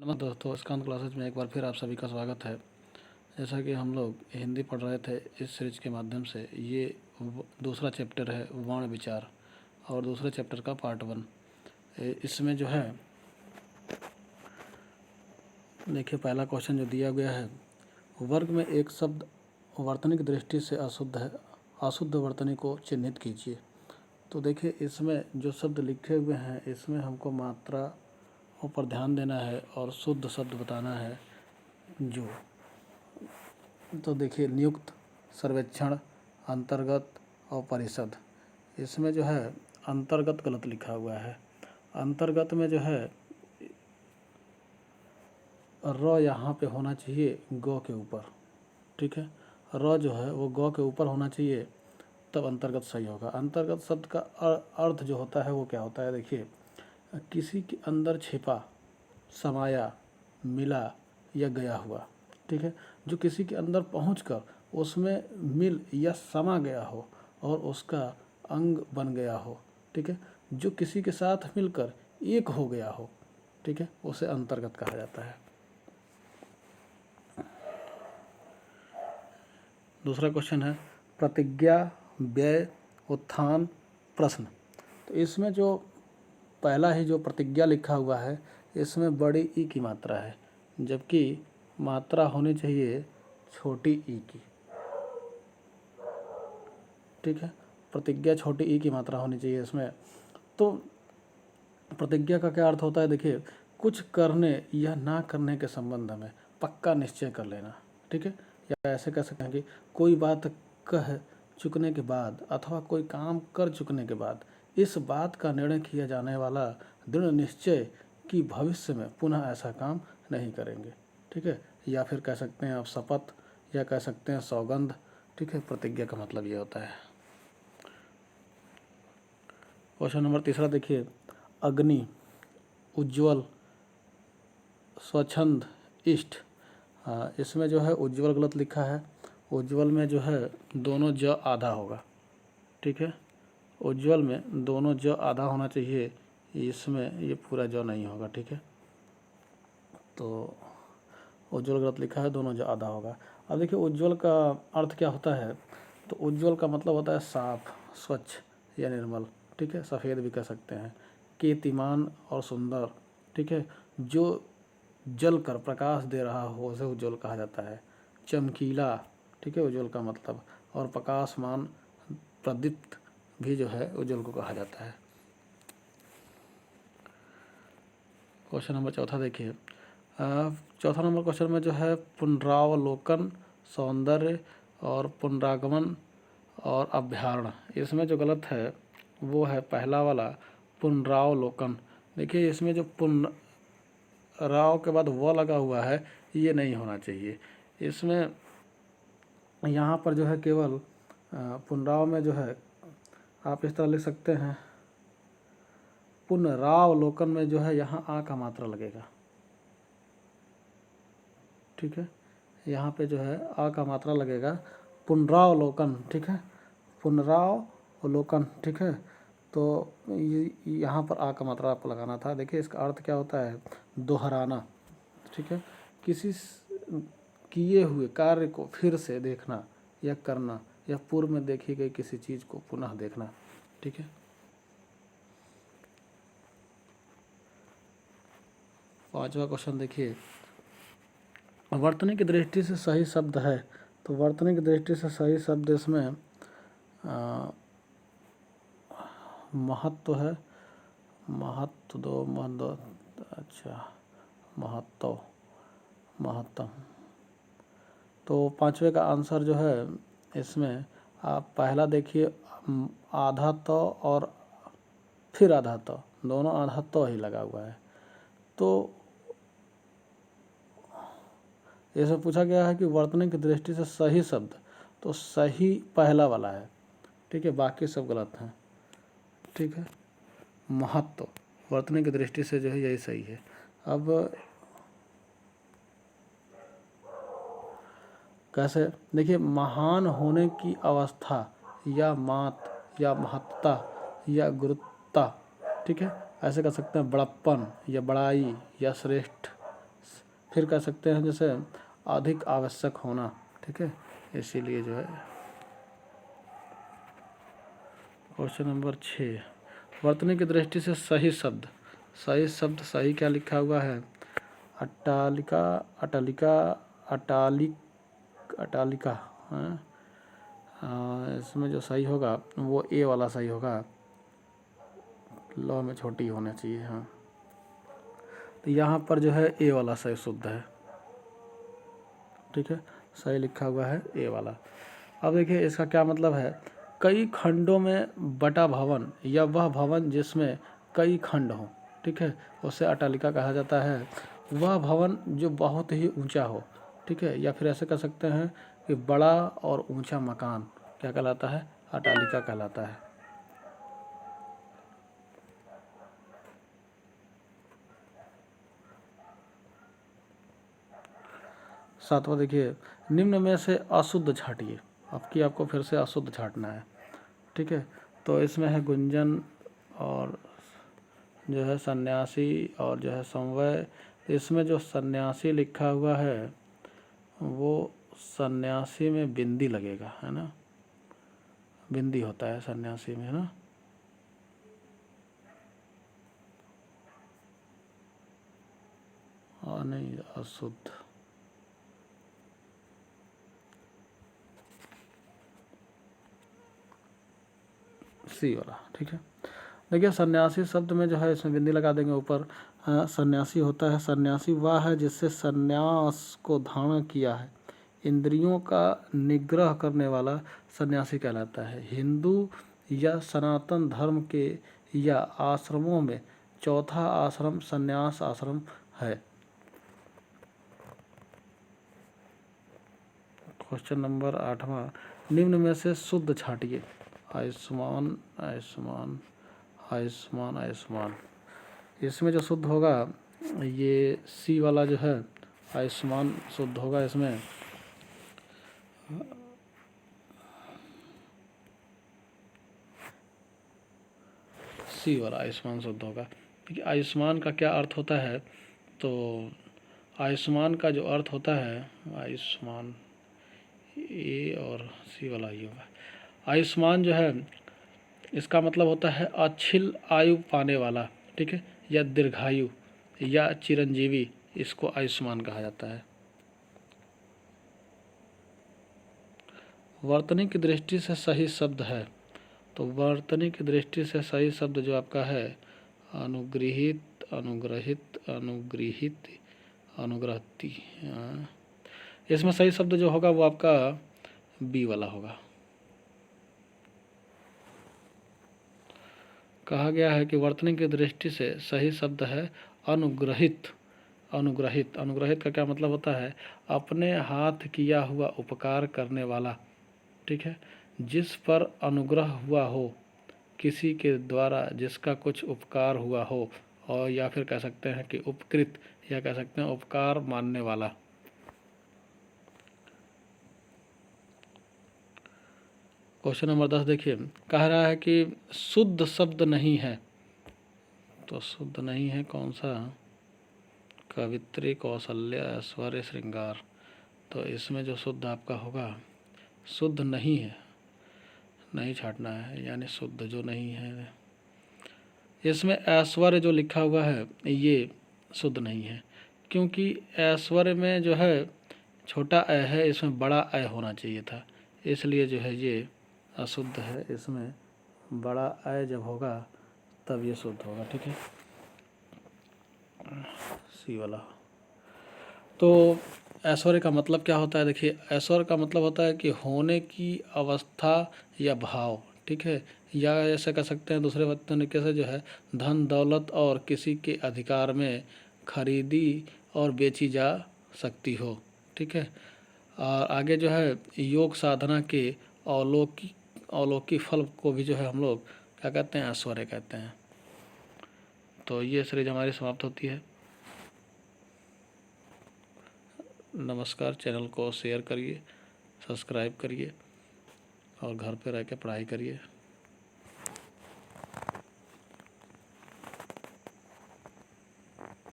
नमस्कार दोस्तों, स्कांत क्लासेज में एक बार फिर आप सभी का स्वागत है। जैसा कि हम लोग हिंदी पढ़ रहे थे, इस सीरीज के माध्यम से ये दूसरा चैप्टर है वर्ण विचार और दूसरे चैप्टर का पार्ट 1। इसमें जो है देखिए, पहला क्वेश्चन जो दिया गया है, वर्ग में एक शब्द वर्तनिक दृष्टि से अशुद्ध है, अशुद्ध वर्तनी को चिन्हित कीजिए। तो देखिए, इसमें जो शब्द लिखे हुए हैं इसमें हमको मात्रा पर ध्यान देना है और शुद्ध शब्द बताना है। जो तो देखिए, नियुक्त, सर्वेक्षण, अंतर्गत और परिषद। इसमें जो है अंतर्गत गलत लिखा हुआ है। अंतर्गत में जो है र यहाँ पे होना चाहिए ग के ऊपर, ठीक है। र जो है वो ग के ऊपर होना चाहिए, तब अंतर्गत सही होगा। अंतर्गत शब्द का अर्थ जो होता है वो क्या होता है, देखिए, किसी के अंदर छिपा, समाया, मिला या गया हुआ, ठीक है। जो किसी के अंदर पहुंचकर उसमें मिल या समा गया हो और उसका अंग बन गया हो, ठीक है। जो किसी के साथ मिलकर एक हो गया हो, ठीक है, उसे अंतर्गत कहा जाता है। दूसरा क्वेश्चन है प्रतिज्ञा, व्यय, उत्थान, प्रश्न। तो इसमें जो पहला ही जो प्रतिज्ञा लिखा हुआ है, इसमें बड़ी ई की मात्रा है, जबकि मात्रा होनी चाहिए छोटी ई की, ठीक है। प्रतिज्ञा छोटी ई की मात्रा होनी चाहिए इसमें। तो प्रतिज्ञा का क्या अर्थ होता है, देखिए, कुछ करने या ना करने के संबंध में पक्का निश्चय कर लेना, ठीक है। या ऐसे कह सकते हैं कि कोई बात कह चुकने के बाद अथवा कोई काम कर चुकने के बाद इस बात का निर्णय किया जाने वाला दृढ़ निश्चय कि भविष्य में पुनः ऐसा काम नहीं करेंगे, ठीक है। या फिर कह सकते हैं आप शपथ, या कह सकते हैं सौगंध, ठीक है। प्रतिज्ञा का मतलब ये होता है। क्वेश्चन नंबर तीसरा देखिए, अग्नि, उज्ज्वल, स्वच्छंद, इष्ट। इसमें जो है उज्ज्वल गलत लिखा है। उज्ज्वल में जो है दोनों ज आधा होगा, ठीक है। उज्ज्वल में दोनों ज आधा होना चाहिए, इसमें ये पूरा ज नहीं होगा, ठीक है। तो उज्ज्वल गलत लिखा है, दोनों ज आधा होगा। अब देखिए, उज्ज्वल का अर्थ क्या होता है, तो उज्ज्वल का मतलब होता है साफ, स्वच्छ या निर्मल, ठीक है। सफ़ेद भी कह सकते हैं। कीर्तिमान और सुंदर, ठीक है। जो जल कर प्रकाश दे रहा हो उसे उज्ज्वल कहा जाता है। चमकीला, ठीक है, उज्ज्वल का मतलब। और प्रकाशमान, प्रदीप्त भी जो है उज्ज्वल को कहा जाता है। क्वेश्चन नंबर चौथा देखिए, चौथा नंबर क्वेश्चन में जो है पुनरावलोकन, सौंदर्य और पुनरागमन और अभ्यारण। इसमें जो गलत है वो है पहला वाला, पुनरावलोकन। देखिए, इसमें जो राव के बाद व लगा हुआ है, ये नहीं होना चाहिए। इसमें यहाँ पर जो है केवल पुनराव में जो है आप इस तरह लिख सकते हैं, पुनरावलोकन में जो है यहाँ आ का मात्रा लगेगा, ठीक है। यहाँ पे जो है आ का मात्रा लगेगा, पुनरावलोकन, ठीक है, पुनरावलोकन, ठीक है। तो यहाँ पर आ का मात्रा आपको लगाना था। देखिए, इसका अर्थ क्या होता है, दोहराना, ठीक है। किसी किए हुए कार्य को फिर से देखना या करना, या पूर्व में देखी गई किसी चीज़ को पुनः देखना, ठीक है। पांचवा क्वेश्चन देखिए, वर्तनी की दृष्टि से सही शब्द है। तो वर्तनी की दृष्टि से सही शब्द इसमें महत्व है, महत्व दो, महत्व, अच्छा, महत्व, महत्तम। तो पांचवे का आंसर जो है इसमें आप पहला देखिए, आधा तो और फिर आधा तो, दोनों आधा तो ही लगा हुआ है। तो इसमें पूछा गया है कि वर्तनी की दृष्टि से सही शब्द, तो सही पहला वाला है, ठीक है, बाकी सब गलत हैं, ठीक है। महत्व वर्तनी की दृष्टि से जो है यही सही है। अब कैसे, देखिए, महान होने की अवस्था या मात या महत्ता या गुरुत्ता, ठीक है। ऐसे कर सकते हैं बड़प्पन या बड़ाई या श्रेष्ठ फिर कह सकते हैं जैसे अधिक आवश्यक होना, ठीक है, इसीलिए जो है। क्वेश्चन नंबर 6, वर्तनी की दृष्टि से सही शब्द। सही शब्द, सही क्या लिखा हुआ है? अट्टालिका, अटालिका, अटालिका, इसमें जो सही होगा वो ए वाला सही होगा, लॉ में छोटी होना चाहिए। हाँ, तो यहाँ पर जो है ए वाला सही शुद्ध है, ठीक है, सही लिखा हुआ है ए वाला। अब देखिए इसका क्या मतलब है, कई खंडों में बटा भवन या वह भवन जिसमें कई खंड हों, ठीक है, उसे अटालिका कहा जाता है। वह भवन जो बहुत ही ऊंचा हो, ठीक है, या फिर ऐसे कह सकते हैं कि बड़ा और ऊंचा मकान क्या कहलाता है? अटालिका कहलाता है। सातवां देखिए, निम्न में से अशुद्ध छाटिए। आपको फिर से अशुद्ध छाटना है, ठीक है, तो इसमें है गुंजन और जो है सन्यासी और जो है समवय। इसमें जो सन्यासी लिखा हुआ है वो सन्यासी में बिंदी लगेगा, है ना, बिंदी होता है सन्यासी में, है ना। और नहीं, अशुद्ध, सी वाला, ठीक है। देखिए सन्यासी शब्द में जो है इसमें बिंदी लगा देंगे ऊपर। सन्यासी होता है, सन्यासी वह है जिससे सन्यास को धारण किया है, इंद्रियों का निग्रह करने वाला सन्यासी कहलाता है। हिंदू या सनातन धर्म के या आश्रमों में चौथा आश्रम सन्यास आश्रम है। क्वेश्चन नंबर 8वां, निम्न में से शुद्ध छाटिए। आयुष्मान, आयुष्मान, आयुष्मान, आयुष्मान। इसमें जो शुद्ध होगा ये सी वाला जो है आयुष्मान शुद्ध होगा इसमें। सी वाला आयुष्मान शुद्ध होगा, क्योंकि आयुष्मान का क्या अर्थ होता है, तो आयुष्मान का जो अर्थ होता है, आयुष्मान ए और सी वाला ही होगा। आयुष्मान जो है इसका मतलब होता है अच्छिल आयु पाने वाला, ठीक है, या दीर्घायु या चिरंजीवी, इसको आयुष्मान कहा जाता है। वर्तनी की दृष्टि से सही शब्द है, तो वर्तनी की दृष्टि से सही शब्द जो आपका है अनुग्रहित, अनुग्रहित, अनुग्रहित, अनुग्रहती। इसमें सही शब्द जो होगा वो आपका बी वाला होगा। कहा गया है कि वर्तनी की दृष्टि से सही शब्द है अनुग्रहित। अनुग्रहित, अनुग्रहित का क्या मतलब होता है? अपने हाथ किया हुआ उपकार करने वाला, ठीक है, जिस पर अनुग्रह हुआ हो, किसी के द्वारा जिसका कुछ उपकार हुआ हो, और या फिर कह सकते हैं कि उपकृत, या कह सकते हैं उपकार मानने वाला। क्वेश्चन नंबर 10 देखिए, कह रहा है कि शुद्ध शब्द नहीं है, तो शुद्ध नहीं है कौन सा? कवित्री, कौशल्य, ऐश्वर्य, श्रृंगार। तो इसमें जो शुद्ध आपका होगा, शुद्ध नहीं है, नहीं छाटना है, यानी शुद्ध जो नहीं है। इसमें ऐश्वर्य जो लिखा हुआ है ये शुद्ध नहीं है, क्योंकि ऐश्वर्य में जो है छोटा अ है, इसमें बड़ा अ होना चाहिए था, इसलिए जो है ये अशुद्ध है। इसमें बड़ा अ जब होगा तब ये शुद्ध होगा, ठीक है, सी वाला। तो ऐश्वर्य का मतलब क्या होता है? देखिए ऐश्वर्य का मतलब होता है कि होने की अवस्था या भाव, ठीक है, या ऐसा कह सकते हैं दूसरे तरीके से जो है धन दौलत और किसी के अधिकार में खरीदी और बेची जा सकती हो, ठीक है। और आगे जो है योग साधना के अलौकिक फल को भी जो है हम लोग क्या कहते हैं? ऐश्वर्य कहते हैं। तो ये सीरीज हमारी समाप्त होती है। नमस्कार, चैनल को शेयर करिए, सब्सक्राइब करिए और घर पे रह के पढ़ाई करिए।